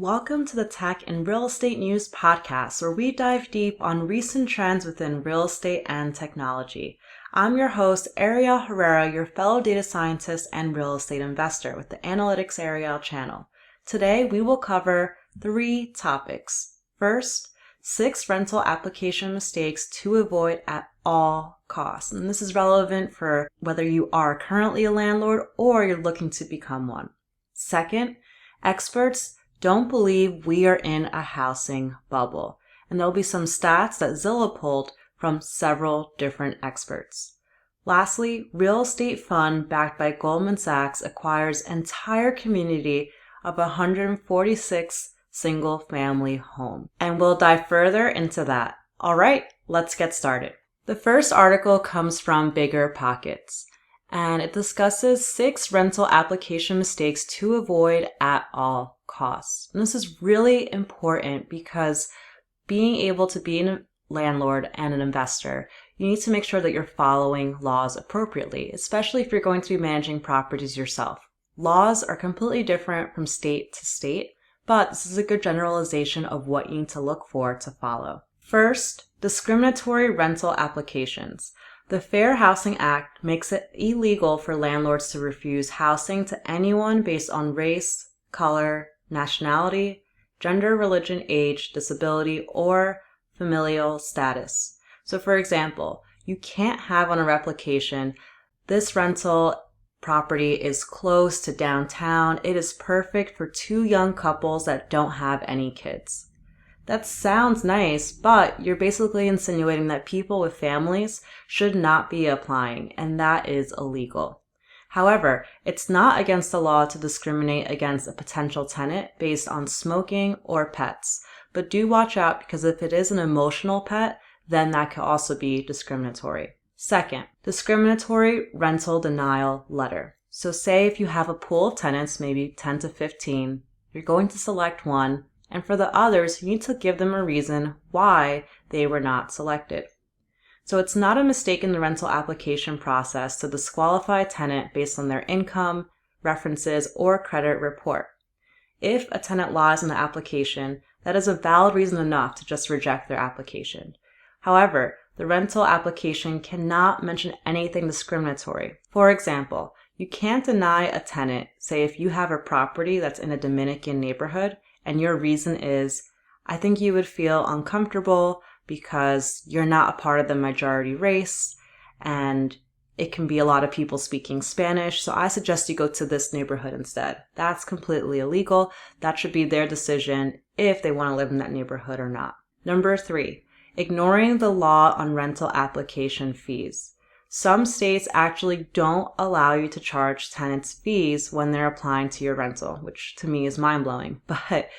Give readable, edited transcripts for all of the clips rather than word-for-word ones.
Welcome to the Tech and Real Estate News Podcast, where we dive deep on recent trends within real estate and technology. I'm your host, Ariel Herrera, your fellow data scientist and real estate investor with the AnalyticsAriel channel. Today, we will cover 3 topics. First, 6 rental application mistakes to avoid at all costs. And this is relevant for whether you are currently a landlord or you're looking to become one. Second, experts don't believe we are in a housing bubble. And there'll be some stats that Zillow pulled from several different experts. Lastly, real estate fund backed by Goldman Sachs acquires entire community of 146 single-family home. And we'll dive further into that. All right, let's get started. The first article comes from Bigger Pockets, and it discusses 6 rental application mistakes to avoid at all costs. And this is really important because being able to be a landlord and an investor, you need to make sure that you're following laws appropriately, especially if you're going to be managing properties yourself. Laws are completely different from state to state, but this is a good generalization of what you need to look for to follow. First, discriminatory rental applications. The Fair Housing Act makes it illegal for landlords to refuse housing to anyone based on race, color, nationality, gender, religion, age, disability, or familial status. So for example, you can't have on a replication, this rental property is close to downtown. It is perfect for 2 young couples that don't have any kids. That sounds nice, but you're basically insinuating that people with families should not be applying, and that is illegal. However, it's not against the law to discriminate against a potential tenant based on smoking or pets. But do watch out, because if it is an emotional pet, then that could also be discriminatory. Second, discriminatory rental denial letter. So say if you have a pool of tenants, maybe 10 to 15, you're going to select one, and for the others, you need to give them a reason why they were not selected. So it's not a mistake in the rental application process to disqualify a tenant based on their income, references, or credit report. If a tenant lies in the application, that is a valid reason enough to just reject their application. However, the rental application cannot mention anything discriminatory. For example, you can't deny a tenant, say if you have a property that's in a Dominican neighborhood, and your reason is, I think you would feel uncomfortable because you're not a part of the majority race, and it can be a lot of people speaking Spanish, so I suggest you go to this neighborhood instead. That's completely illegal. That should be their decision if they want to live in that neighborhood or not. Number 3, ignoring the law on rental application fees. Some states actually don't allow you to charge tenants fees when they're applying to your rental, which to me is mind-blowing, but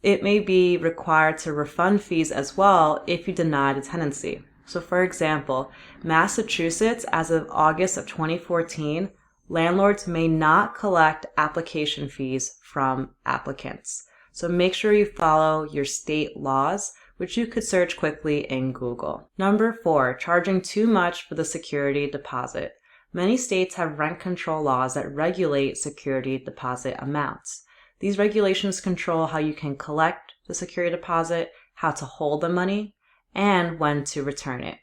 it may be required to refund fees as well if you deny the tenancy. So for example, Massachusetts, as of August of 2014, landlords may not collect application fees from applicants. So make sure you follow your state laws, which you could search quickly in Google. Number 4, charging too much for the security deposit. Many states have rent control laws that regulate security deposit amounts. These regulations control how you can collect the security deposit, how to hold the money, and when to return it.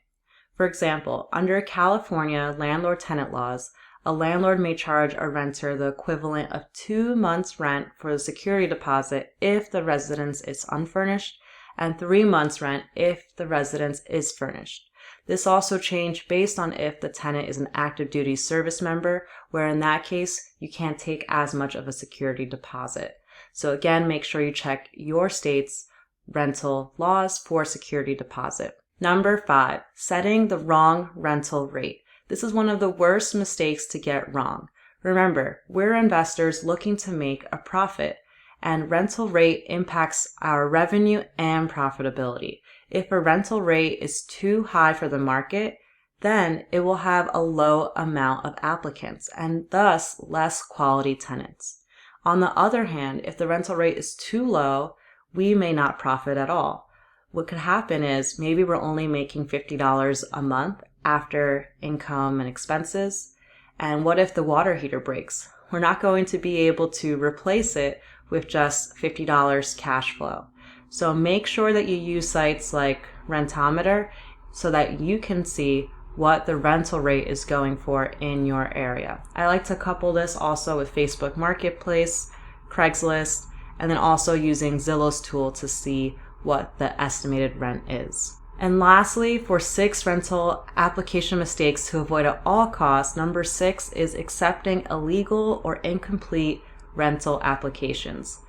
For example, under California landlord-tenant laws, a landlord may charge a renter the equivalent of 2 months' rent for the security deposit if the residence is unfurnished, and 3 months' rent if the residence is furnished. This also changed based on if the tenant is an active duty service member, where in that case, you can't take as much of a security deposit. So again, make sure you check your state's rental laws for security deposit. Number 5, setting the wrong rental rate. This is one of the worst mistakes to get wrong. Remember, we're investors looking to make a profit, and rental rate impacts our revenue and profitability. If a rental rate is too high for the market, then it will have a low amount of applicants and thus less quality tenants. On the other hand, if the rental rate is too low, we may not profit at all. What could happen is maybe we're only making $50 a month after income and expenses. And what if the water heater breaks? We're not going to be able to replace it with just $50 cash flow. So make sure that you use sites like Rentometer so that you can see what the rental rate is going for in your area. I like to couple this also with Facebook Marketplace, Craigslist, and then also using Zillow's tool to see what the estimated rent is. And lastly, for 6 rental application mistakes to avoid at all costs, number 6 is accepting illegal or incomplete rental applications.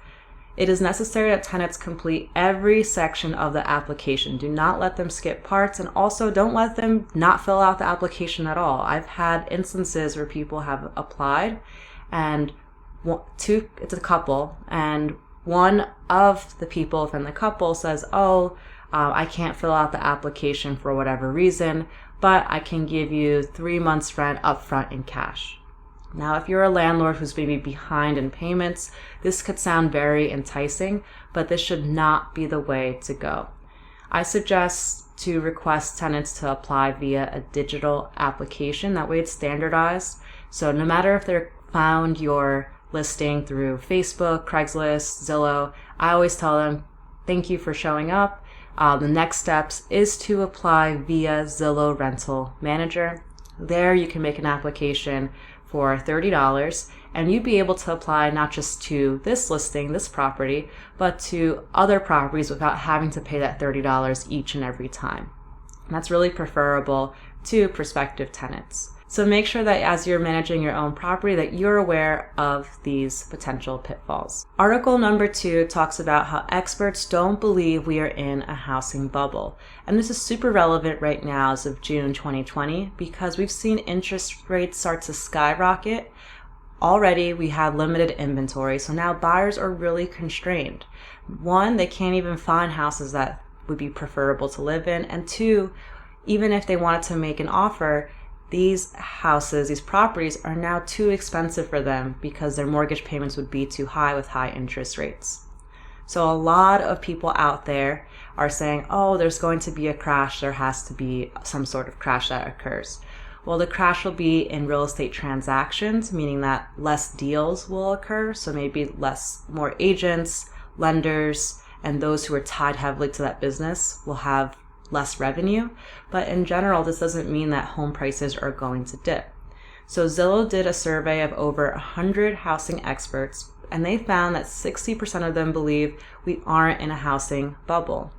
It is necessary that tenants complete every section of the application. Do not let them skip parts, and also don't let them not fill out the application at all. I've had instances where people have applied and it's a couple, and one of the people within the couple says, I can't fill out the application for whatever reason, but I can give you 3 months rent upfront in cash. Now, if you're a landlord who's maybe behind in payments, this could sound very enticing, but this should not be the way to go. I suggest to request tenants to apply via a digital application. That way it's standardized. So no matter if they're found your listing through Facebook, Craigslist, Zillow, I always tell them, thank you for showing up. The next steps is to apply via Zillow Rental Manager. There you can make an application for $30, and you'd be able to apply not just to this listing, this property, but to other properties without having to pay that $30 each and every time. And that's really preferable to prospective tenants. So make sure that as you're managing your own property that you're aware of these potential pitfalls. Article number 2 talks about how experts don't believe we are in a housing bubble. And this is super relevant right now as of June 2020 because we've seen interest rates start to skyrocket. Already we had limited inventory, so now buyers are really constrained. 1, they can't even find houses that would be preferable to live in. And 2, even if they wanted to make an offer, these houses, these properties are now too expensive for them because their mortgage payments would be too high with high interest rates. So a lot of people out there are saying, there's going to be a crash. There has to be some sort of crash that occurs. Well, the crash will be in real estate transactions, meaning that less deals will occur. So maybe more agents, lenders, and those who are tied heavily to that business will have less revenue, but in general, this doesn't mean that home prices are going to dip. So Zillow did a survey of over 100 housing experts, and they found that 60% of them believe we aren't in a housing bubble.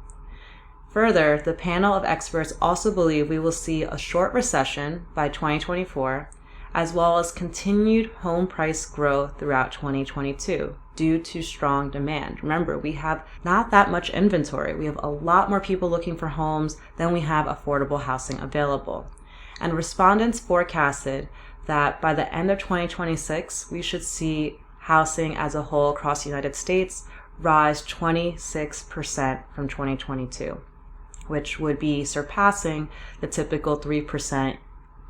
Further, the panel of experts also believe we will see a short recession by 2024, as well as continued home price growth throughout 2022. Due to strong demand. Remember, we have not that much inventory. We have a lot more people looking for homes than we have affordable housing available. And respondents forecasted that by the end of 2026, we should see housing as a whole across the United States rise 26% from 2022, which would be surpassing the typical 3%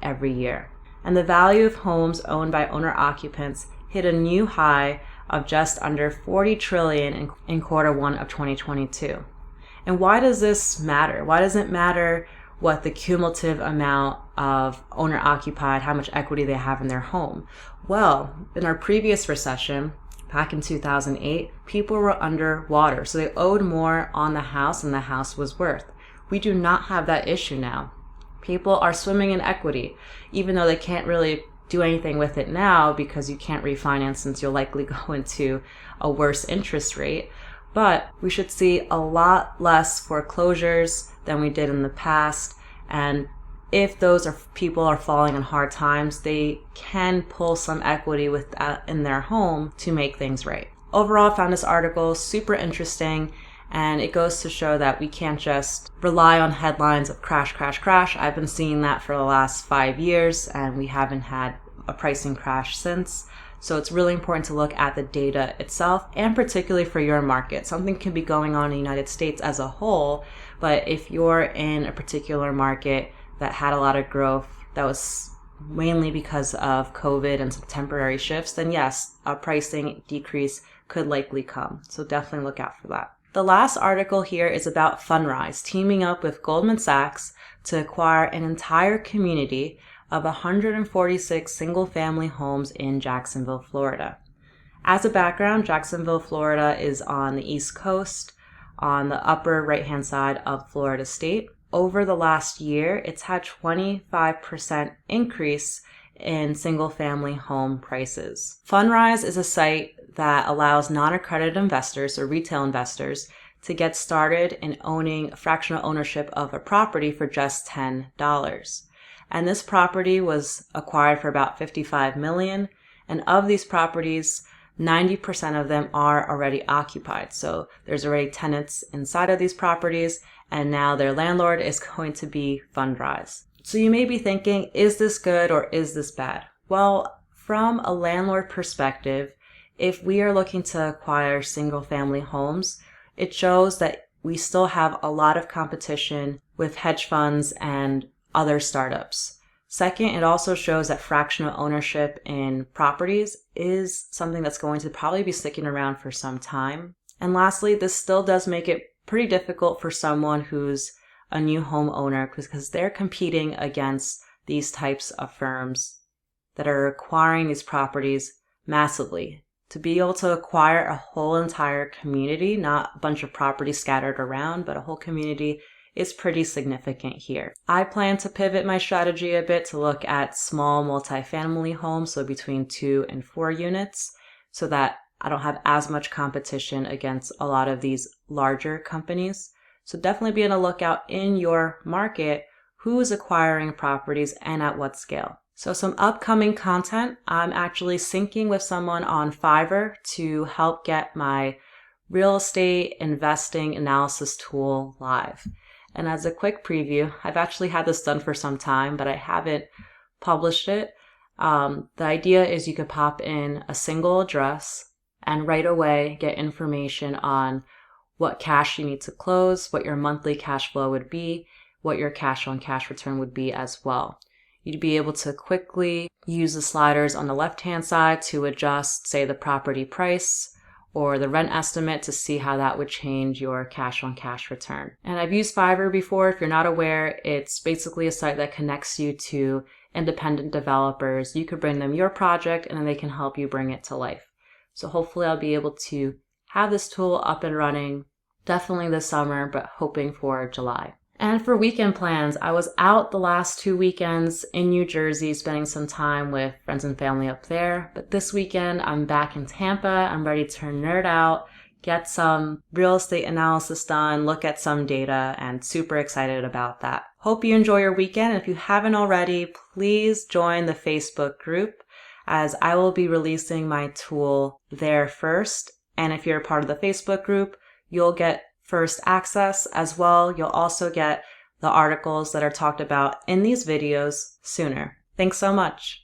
every year. And the value of homes owned by owner-occupants hit a new high of just under $40 trillion in Q1 of 2022. And why does this matter? Why does it matter what the cumulative amount of owner-occupied, how much equity they have in their home? Well, in our previous recession, back in 2008, people were underwater, so they owed more on the house than the house was worth. We do not have that issue now. People are swimming in equity, even though they can't really do anything with it now because you can't refinance since you'll likely go into a worse interest rate. But we should see a lot less foreclosures than we did in the past. And if those people are falling on hard times, they can pull some equity in their home to make things right. Overall, I found this article super interesting. And it goes to show that we can't just rely on headlines of crash, crash, crash. I've been seeing that for the last 5 years, and we haven't had a pricing crash since. So it's really important to look at the data itself, and particularly for your market. Something can be going on in the United States as a whole, but if you're in a particular market that had a lot of growth that was mainly because of COVID and some temporary shifts, then yes, a pricing decrease could likely come. So definitely look out for that. The last article here is about Fundrise teaming up with Goldman Sachs to acquire an entire community of 146 single-family homes in Jacksonville, Florida. As a background, Jacksonville, Florida is on the East Coast, on the upper right-hand side of Florida State. Over the last year, it's had 25% increase in single-family home prices. Fundrise is a site that allows non-accredited investors or retail investors to get started in owning a fractional ownership of a property for just $10. And this property was acquired for about $55 million. And of these properties, 90% of them are already occupied. So there's already tenants inside of these properties, and now their landlord is going to be Fundrise. So you may be thinking, is this good or is this bad? Well, from a landlord perspective, if we are looking to acquire single family homes, it shows that we still have a lot of competition with hedge funds and other startups. Second, it also shows that fractional ownership in properties is something that's going to probably be sticking around for some time. And lastly, this still does make it pretty difficult for someone who's a new homeowner because they're competing against these types of firms that are acquiring these properties massively. To be able to acquire a whole entire community, not a bunch of properties scattered around, but a whole community, is pretty significant here. I plan to pivot my strategy a bit to look at small multifamily homes, so between 2 and 4 units, so that I don't have as much competition against a lot of these larger companies. So definitely be on the lookout in your market who is acquiring properties and at what scale. So some upcoming content, I'm actually syncing with someone on Fiverr to help get my real estate investing analysis tool live. And as a quick preview, I've actually had this done for some time, but I haven't published it. The idea is you could pop in a single address and right away get information on what cash you need to close, what your monthly cash flow would be, what your cash on cash return would be as well. You'd be able to quickly use the sliders on the left-hand side to adjust, say, the property price or the rent estimate to see how that would change your cash on cash return. And I've used Fiverr before. If you're not aware, it's basically a site that connects you to independent developers. You could bring them your project and then they can help you bring it to life. So hopefully I'll be able to have this tool up and running definitely this summer, but hoping for July. And for weekend plans, I was out the last 2 weekends in New Jersey, spending some time with friends and family up there. But this weekend, I'm back in Tampa. I'm ready to nerd out, get some real estate analysis done, look at some data, and super excited about that. Hope you enjoy your weekend. If you haven't already, please join the Facebook group, as I will be releasing my tool there first. And if you're a part of the Facebook group, you'll get first access as well. You'll also get the articles that are talked about in these videos sooner. Thanks so much.